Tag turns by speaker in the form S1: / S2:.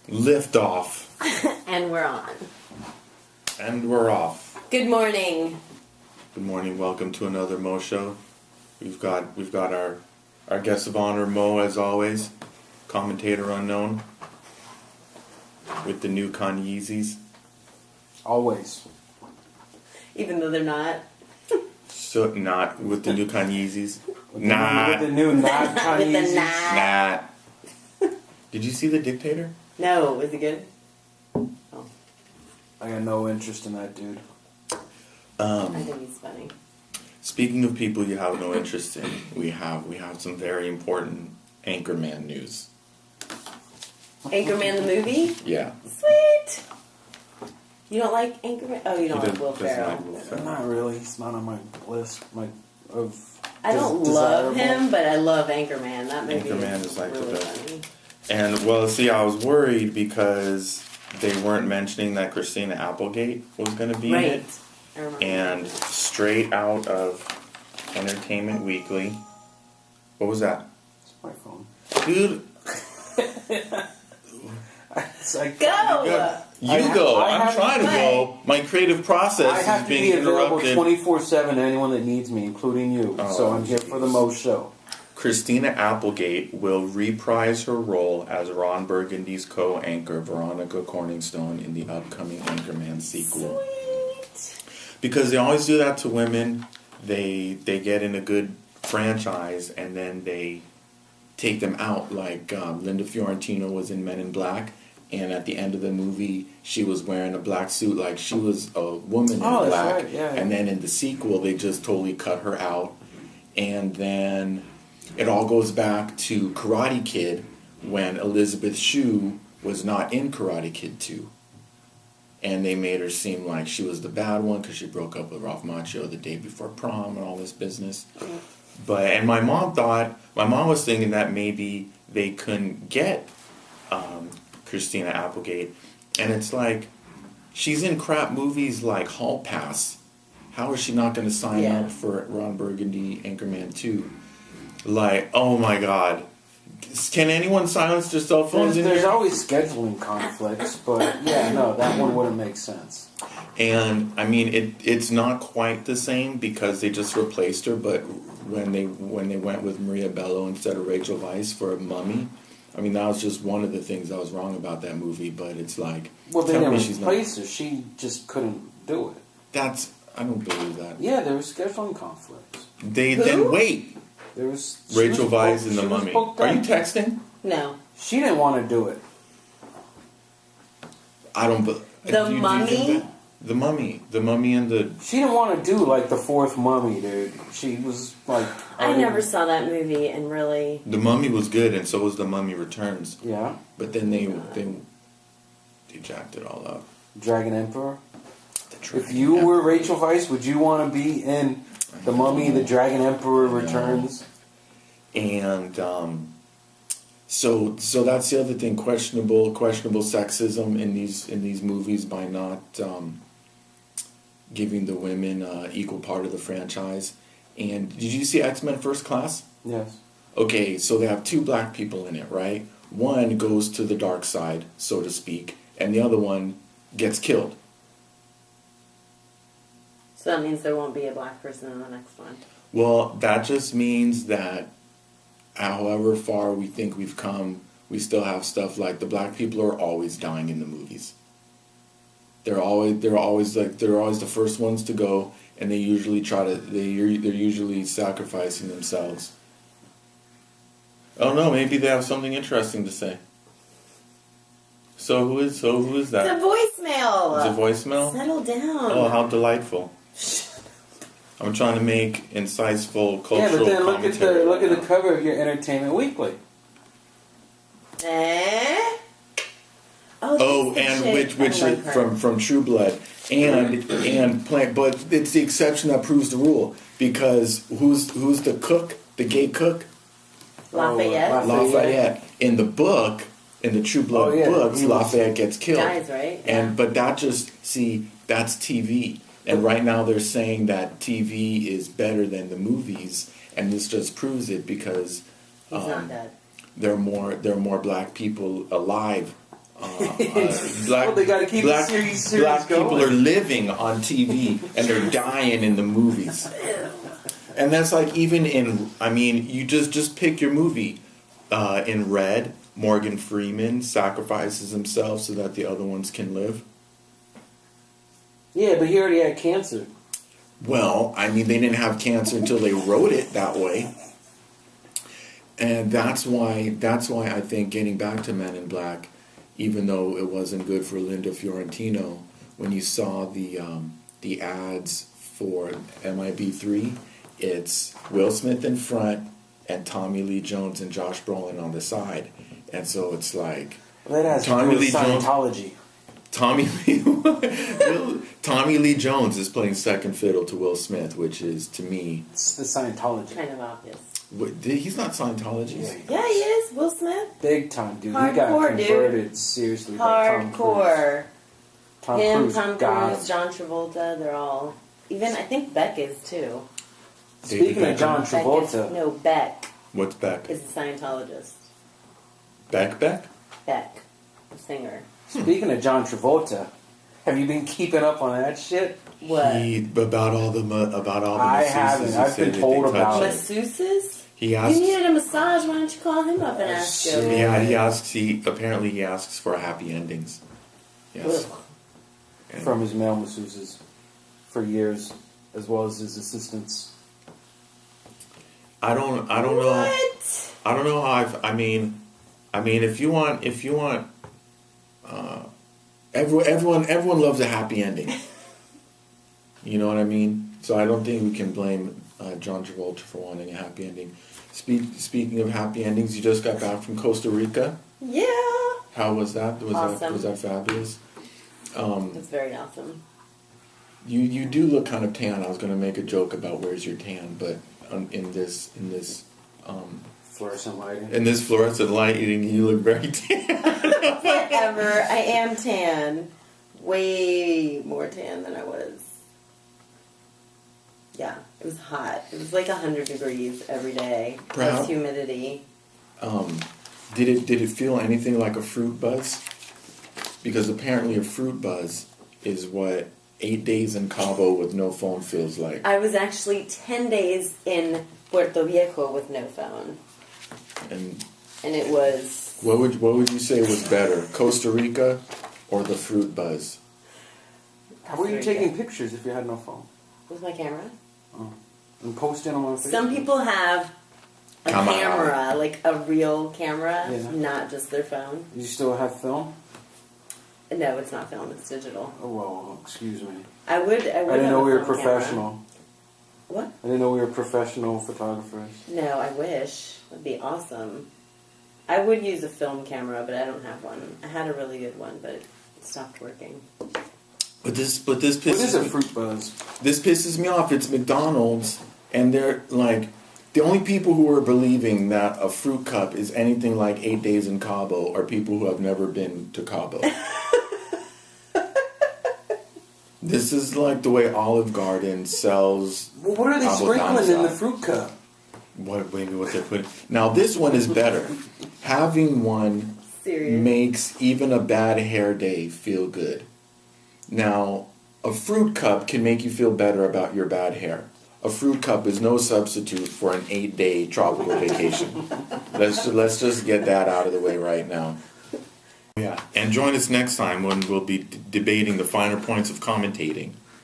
S1: Lift off.
S2: And we're on.
S1: And we're off.
S2: Good morning.
S1: Good morning. Welcome to another Mo Show. We've got our guest of honor, Mo, as always. Commentator unknown. With the new Con Yeezys.
S3: Always.
S2: Even though they're not.
S1: So not with the new Con Yeezys.
S3: With the new not Con
S2: With the
S3: Yeezys.
S2: not.
S1: Did you see The Dictator?
S2: No, was it good? Oh.
S3: I got no interest in that dude.
S2: I think he's funny.
S1: Speaking of people you have no interest in, we have some very important Anchorman news.
S2: Anchorman the movie?
S1: Yeah.
S2: Sweet! You don't like Anchorman? Oh, you don't like Will
S1: doesn't
S2: Ferrell.
S1: like Will Ferrell.
S3: Not really. He's not on my list.
S2: I don't love him, but I love Anchorman. That movie
S1: Anchorman
S2: is
S1: like
S2: really
S1: the
S2: funny.
S1: And, well, see, I was worried because they weren't mentioning that Christina Applegate was going to be in it.
S2: I remember.
S1: And straight out of Entertainment Weekly. What was that?
S3: It's my phone.
S1: Dude.
S3: It's like,
S2: Go!
S1: You go.
S3: I
S1: I'm
S3: have
S1: trying to
S2: to
S1: go. My creative process
S3: I have
S1: is
S3: to
S1: being
S3: be available
S1: interrupted.
S3: 24/7 to anyone that needs me, including you.
S1: Oh,
S3: So I'm here for the Mo Show.
S1: Christina Applegate will reprise her role as Ron Burgundy's co-anchor Veronica Corningstone in the upcoming Anchorman sequel.
S2: Sweet!
S1: Because they always do that to women. They get in a good franchise and then they take them out. Like Linda Fiorentino was in Men in Black, and at the end of the movie, she was wearing a black suit like she was a woman in
S3: That's
S1: black.
S3: right, yeah.
S1: And then in the sequel, they just totally cut her out. And then it all goes back to Karate Kid when Elizabeth Shue was not in Karate Kid 2. And they made her seem like she was the bad one because she broke up with Ralph Macchio the day before prom and all this business. And my mom was thinking that maybe they couldn't get Christina Applegate. And it's like, she's in crap movies like Hall Pass. How is she not going to sign up for Ron Burgundy Anchorman 2? Like, oh my God. Can anyone silence their cell phones in
S3: There's
S1: here?
S3: always scheduling conflicts, but yeah, no, that one wouldn't make sense.
S1: And I mean, it's not quite the same because they just replaced her. But when they went with Maria Bello instead of Rachel Weisz for Mummy, I mean that was just one of the things that was wrong about that movie. But it's like,
S3: Well, they
S1: tell
S3: never
S1: me she's not.
S3: replaced her. She just couldn't do it.
S1: I don't believe that.
S3: Yeah, there was scheduling conflicts.
S1: They
S2: Who?
S1: then wait.
S3: There was
S1: Rachel Weisz in
S3: she
S1: The
S3: was
S1: Mummy.
S3: booked
S1: Are
S3: up.
S1: you texting?
S2: No.
S3: She didn't want to do it.
S1: I don't.
S2: The Mummy?
S1: The Mummy, and the.
S3: She didn't want to do like the fourth Mummy, dude. She was like.
S2: I never saw that movie and really...
S1: The Mummy was good, and so was The Mummy Returns.
S3: Yeah.
S1: But then they jacked it all up.
S3: Dragon Emperor. If you were Rachel Weisz, would you want to be in The Mummy, The Dragon Emperor Returns?
S1: And so that's the other thing, questionable sexism in these movies by not giving the women equal part of the franchise. And did you see X-Men First Class?
S3: Yes.
S1: Okay, so they have two black people in it, right? One goes to the dark side, so to speak, and the other one gets killed.
S2: So that means there won't be a black person in the next one.
S1: Well, that just means that however far we think we've come, we still have stuff like the black people are always dying in the movies. They're always the first ones to go, and they're usually sacrificing themselves. Oh no, maybe they have something interesting to say. So who is that?
S2: It's a voicemail!
S1: It's a voicemail?
S2: Settle down.
S1: Oh, how delightful. I'm trying to make insightful cultural
S3: Yeah, but then
S1: commentary.
S3: look at the cover of your Entertainment Weekly.
S2: Eh?
S1: Oh, and which is from True Blood, but it's the exception that proves the rule because who's the cook, the gay cook?
S2: Lafayette.
S1: Lafayette. In the book, in the True Blood books, Lafayette gets killed.
S2: Dies, right?
S1: But that's TV. And right now they're saying that TV is better than the movies, and this just proves it because
S2: he's not dead.
S1: there are more black people alive Black,
S3: they gotta keep
S1: black,
S3: the series
S1: black people
S3: going.
S1: are living on TV and they're dying in the movies. And that's like even in, I mean, you just pick your movie. In Red, Morgan Freeman sacrifices himself so that the other ones can live.
S3: Yeah, but he already had cancer.
S1: Well, I mean, they didn't have cancer until they wrote it that way. And that's why I think getting back to Men in Black, even though it wasn't good for Linda Fiorentino, when you saw the ads for MIB3, it's Will Smith in front and Tommy Lee Jones and Josh Brolin on the side. And so it's like
S3: Well, that has
S1: Tommy
S3: to do with
S1: Lee Jones.
S3: Scientology.
S1: Tommy Lee Jones is playing second fiddle to Will Smith, which is, to me,
S3: It's the Scientology.
S2: Kind of obvious.
S1: he's not Scientology.
S2: Yeah, he is. Will Smith.
S3: Big time, dude.
S2: Hardcore,
S3: he got converted
S2: dude.
S3: seriously by Tom Cruise.
S2: Hardcore.
S3: Tom
S2: Him,
S3: Cruise
S2: Tom
S3: got
S2: Cruise, John Travolta, they're all. Even, I think Beck is too.
S3: Speaking of John
S2: Beck is,
S3: Travolta,
S2: no, Beck
S1: What's Beck?
S2: is a Scientologist.
S1: Beck?
S2: Beck, the singer.
S3: speaking of John Travolta, have you been keeping up on that shit?
S2: What?
S1: About all the
S3: I
S1: masseuses
S3: haven't.
S1: who
S3: I've
S1: say
S3: been
S1: that
S3: told
S1: they
S3: about
S1: touched
S3: it.
S1: him.
S2: Masseuses?
S1: He
S2: You
S1: asked.
S2: needed a massage. Why don't you call him up and ask him?
S3: shit.
S1: Yeah, he asks. He asks for happy endings. Yes.
S2: Ugh.
S1: And
S3: From his male masseuses for years, as well as his assistants.
S1: I don't know.
S2: What?
S1: I don't know how I mean, if you want, everyone loves a happy ending. You know what I mean? So I don't think we can blame John Travolta for wanting a happy ending. Speaking of happy endings, you just got back from Costa Rica.
S2: Yeah.
S1: How was that?
S2: Awesome.
S1: Was that fabulous?
S2: That's very awesome.
S1: You do look kind of tan. I was going to make a joke about where's your tan, but in this
S3: Fluorescent lighting.
S1: in this fluorescent lighting, you look very tan.
S2: Whatever. I am tan. Way more tan than I was. Yeah, it was hot. It was like 100 degrees every day. Plus humidity.
S1: Did it feel anything like a fruit buzz? Because apparently a fruit buzz is what 8 days in Cabo with no phone feels like.
S2: I was actually 10 days in Puerto Viejo with no phone.
S1: And
S2: it was...
S1: what would you say was better, Costa Rica or the fruit buzz?
S3: How were you taking pictures if you had no phone?
S2: With my camera.
S3: Oh. And posting them on Facebook?
S2: Some people have a camera, like a real camera,
S3: Yeah.
S2: not just their phone.
S3: You still have film?
S2: No, it's not film, it's digital.
S3: Oh, well, excuse me.
S2: I would
S3: I didn't know
S2: have
S3: we
S2: a
S3: were
S2: film camera.
S3: professional.
S2: What?
S3: I didn't know we were professional photographers.
S2: No, I wish. That'd be awesome. I would use a film camera, but I don't have one. I had a really good one, but it stopped working.
S1: But this pisses
S3: What is a
S1: me.
S3: fruit buzz?
S1: This pisses me off. It's McDonald's, and they're like the only people who are believing that a fruit cup is anything like 8 days in Cabo are people who have never been to Cabo. This is like the way Olive Garden sells.
S3: Well, what are they
S1: Cabo
S3: sprinkling in the
S1: Danza.
S3: fruit cup?
S1: Maybe what they put. Now this one is better. Having one
S2: Serious.
S1: makes even a bad hair day feel good. Now, a fruit cup can make you feel better about your bad hair. A fruit cup is no substitute for an 8-day tropical vacation. Let's just get that out of the way right now. Yeah, and join us next time when we'll be debating the finer points of commentating.